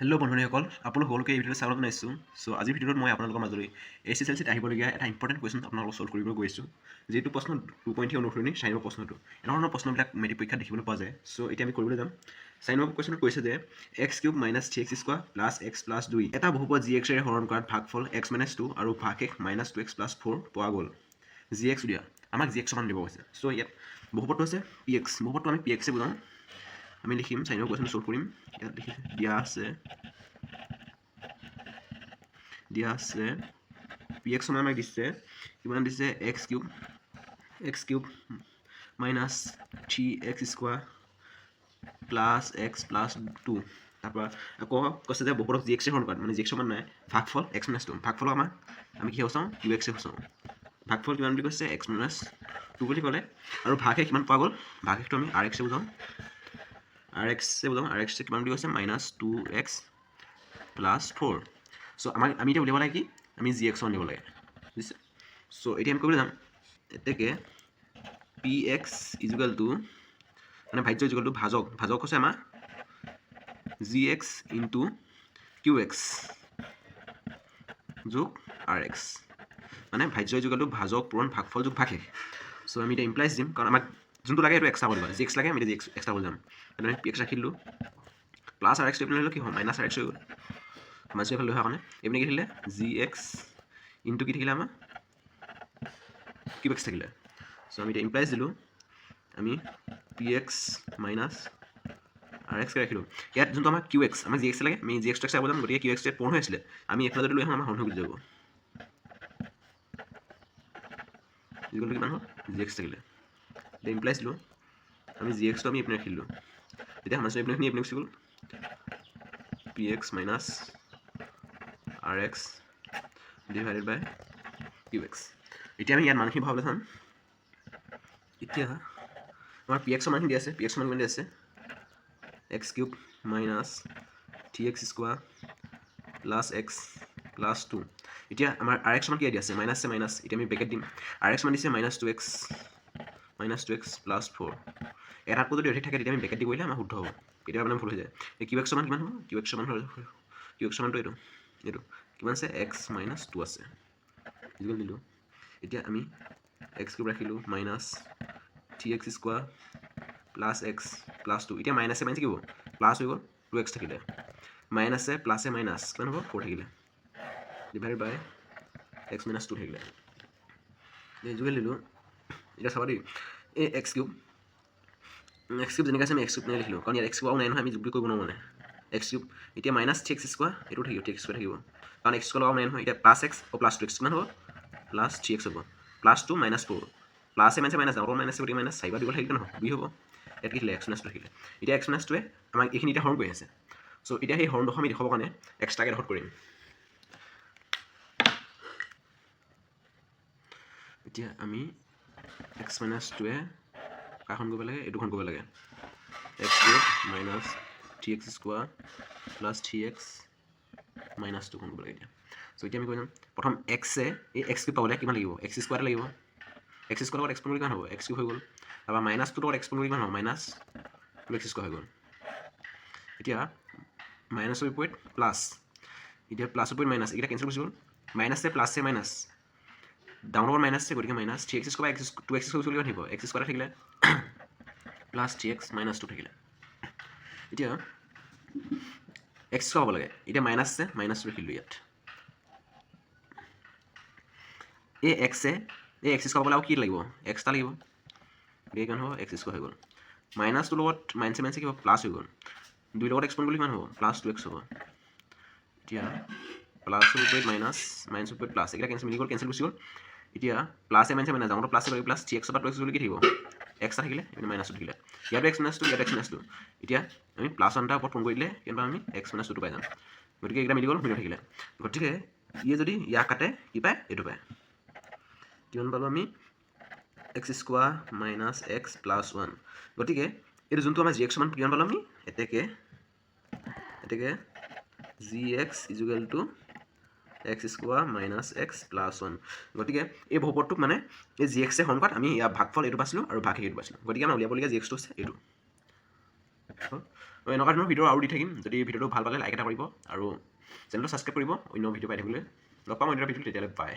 Hello' বন্ধুসকল, আপোনালোক সকলোকে এই ভিডিঅ'টো স্বাগতম জনাইছোঁ। চ' আজিৰ ভিডিঅ'ত মই আপোনালোকৰ মাজলৈ SSLCত আহিবলগীয়া এটা ইম্পৰ্টেণ্ট কুৱেশ্যন আপোনালোকক ছল্ভ কৰিব গৈছোঁ। যিটো প্ৰশ্ন 2.3 অনুসৰণি 4 নম্বৰ প্ৰশ্নটো এনেধৰণৰ প্ৰশ্নবিলাক মেট্ৰিক পৰীক্ষাত দেখিবলৈ পোৱা যায়। চ' এতিয়া আমি কৰিবলৈ যাম। 4 নম্বৰ কুৱেশ্যনটো কৈছে যে x³ - 3x² + x + 2 এটা বহুপদ gx ৰে হৰণ কৰাত ভাগফল x - 2 আৰু ভাগশেষ -2x + 4 পোৱা গ'ল। gx দিয়া আমাক gx সমান দিব কৈছে। চ' ইয়াত বহুপদটো হৈছে px। বহুপদটো আমি px বুজাওঁ। আমি লিখিম 4 নম্বৰ কুৱেশ্যনটো ছল্ভ কৰিম। ইয়াত দিয়া আছে px সমান আমাক দিছে কিমান দিছে x³ - 3x² + x + 2 তাৰপৰা আকৌ কৈছে যে বহুপদক gx হৰণ কৰাত মানে gx সমান নাই ভাগফল x - 2 ভাগফলক আমি কি সূচাওঁ qx সূচাওঁ। ভাগফল কিমান বুলি কৈছে x - 2 বুলি ক'লে আৰু ভাগশেষ কিমান পোৱা গ'ল ভাগশেষটো আমি rx বুজাওঁ। rx কিমান বুলি কৈছে -2x + 4। চ' আমি এতিয়া উলিয়াব লাগে কি আমি gx সমান দিব লাগে বুজিছে। চ' এতিয়া আমি কৰিবলৈ যাম এতেকে px = মানে ভাজ্য = ভাজক হৈছে আমাৰ gx * qx যোগ rx মানে ভাজ্য = ভাজক পূৰণ ভাগফল যোগ ভাগশেষ। চ' আমি এতিয়া ইমপ্লাইজ দিম কাৰণ আমাক যোনটো লাগে সেইটো এক্সট্ৰা কৰিব লাগিব। gx লাগে আমি এতিয়া gx এক্সট্ৰা কৰি যাম। আমি px ৰাখি দিলোঁ প্লাছ rx লৈ পেলাই কি হয় -rx হৈ গ'ল। মাইনাছ এইফালে লৈ অহাৰ কাৰণে এইপিনে কি থাকিলে gx ইনটু কি থাকিলে আমাৰ qx থাকিলে। চ' আমি এতিয়া ইমপ্লাইজ দিলোঁ আমি px - rx ৰাখিলোঁ। ইয়াত যোনটো আমাৰ qx আমাৰ gx লাগে আমি gx টো এক্সট্ৰা বুজাম। গতিকে qx টো পূৰণ হৈ আছিলে আমি এইফালে যদি লৈ আহোঁ আমাৰ হৰণ হৈ গুচি যাব। ইকুৱেলটো কিমান হ'ল gx থাকিলে। এতিয়া ইমপ্লাইজ দিলোঁ আমি gx টো আমি এইপিনে ৰাখি দিলোঁ। তেতিয়া মাইনাছ এইপিনেখিনি এইপিনে গুচি গ'ল px - rx / qx। এতিয়া আমি ইয়াত মানখিনি ভৰাবলৈ চাম। এতিয়া আমাৰ px মানখিনি দি আছে px সমান কিমান দি আছে x³ - 3x² + x + 2। এতিয়া আমাৰ rx সমান কি দি আছে মাইনাছ মাইনাছ এতিয়া আমি ব্ৰেকেট দিম rx মান দিছে -2x + 4। এটাতকৈ যদি অধিক থাকে তেতিয়া আমি ব্ৰেকেট দি কৰিলে আমাৰ শুদ্ধ হ'ব। কেতিয়াবা মানে ভুল হৈ যায়। qx সমান কিমান হ'ব qx সমানটো এইটো কিমান আছে x - 2 আছে ইকুৱেল দিলোঁ। এতিয়া আমি x³ ৰাখিলোঁ -3x² + x + 2। এতিয়া মাইনাছে কি হ'ব প্লাছ হৈ গ'ল 2x থাকিলে মাইনাছে প্লাছে মাইনাছ কিমান হ'ব 4 থাকিলে / x - 2 থাকিলে ইকুৱেল দিলোঁ। এতিয়া চাবা দেই এই x³ যেনেকৈ আছে আমি x³ লিখিলোঁ কাৰণ ইয়াত x² নাই নহয় আমি যোগ কৰিব নোৱাৰোঁ মানে x³ এতিয়া -3x² এইটো থাকিব 3x² থাকিব কাৰণ x² লগাব নাই নহয়। এতিয়া +x আৰু +2x কিমান হ'ব +3x হ'ব +2 - 4 প্লাছে মাইনাছে ডাঙৰ মাইনাছে গতিকে মাইনাছ 4 দিব থাকিলে নহয় 2 হ'ব। ইয়াত কি থাকিলে x - 2 থাকিলে। এতিয়া x - 2য়ে আমাক এইখিনি এতিয়া হৰণ কৰি আছে। চ' এতিয়া সেই হৰণডোখৰ আমি দেখুৱাবৰ কাৰণে এক্সট্ৰাকৈ ডোট কৰিম। এতিয়া আমি x - 2য়ে কাখন কৰিব লাগে এইটোখন কৰিব লাগে x³ - 3x² + 3x - 2 খন কৰিব লাগে এতিয়া। চ' এতিয়া আমি কৈ যাম প্ৰথম xয়ে এই x³ পাবলৈ কিমান লাগিব x² লাগিব x² লগত x পূৰণ কিমান হ'ব x³ হৈ গ'ল। তাৰপৰা -2 লগত x পূৰণ কিমান হ'ব -2x² হৈ গ'ল। এতিয়া মাইনাছৰ বিপৰীত প্লাছ এতিয়া প্লাছৰ বিপৰীত মাইনাছ এইকেইটা কেঞ্চেল গুচি গ'ল মাইনাছে প্লাছে মাইনাছ ডাউন লগত মাইনাছ আছে গতিকে -3x² / 2x² কিমান থাকিব x² থাকিলে +3x - 2 থাকিলে। এতিয়া x² পাব লাগে এতিয়া মাইনাছ আছে মাইনাছটো ৰাখিলোঁ ইয়াত এই x² পাবলৈ আৰু কি লাগিব এক্সট্ৰা লাগিব গতিকে কিমান হ'ব x² হৈ গ'ল। -2 লগত মাইনাছে কি হ'ব প্লাছ হৈ গ'ল 2 লগত x পূৰণ কৰিলে কিমান হ'ব +2x হ'ব। এতিয়া প্লাছৰ বিপৰীত মাইনাছ মাইনাছৰ বিপৰীত প্লাছ এইকেইটা কেঞ্চেল গুচি গ'ল। এতিয়া প্লাছে মাইনাছে মাইনাছ ডাঙৰটো প্লাছ কৰি প্লাছ 3x / 2x বুলি কি থাকিব এক্সট্ৰা থাকিলে মাইনাছটো থাকিলে ইয়াতো x - 2 ইয়াতো x - 2। এতিয়া আমি +1 এটা ওপৰত ফোন কৰি দিলে কিমান আমি x - 2 পাই যাম। গতিকে এইকেইটা মিলি গ'ল শূন্য থাকিলে। গতিকে ইয়ে যদি ইয়াক কাটে কি পায় এইটো পায় কিমান পালোঁ আমি x² - x + 1। গতিকে এইটো যোনটো আমাৰ gx সমান কিমান পালোঁ আমি এতেকে gx = x² - x + 1। গতিকে এই বহুপদটোক মানে এই gxয়ে হৰণ কৰাত আমি ইয়াৰ ভাগফল এইটো পাইছিলোঁ আৰু ভাগশেষ এইটো পাইছিলোঁ। গতিকে আমাৰ উলিয়াবলগীয়া gx টো হৈছে এইটো। আছোঁ এনেকুৱা ধৰণৰ ভিডিঅ' আৰু দি থাকিম যদি ভিডিঅ'টো ভাল পালে লাইক এটা কৰিব আৰু চেনেলটো ছাবস্ক্ৰাইব কৰিব অন্য ভিডিঅ' পাই থাকিবলৈ লগ পাম অন্য ভিডিঅ'টো তেতিয়ালৈ পায়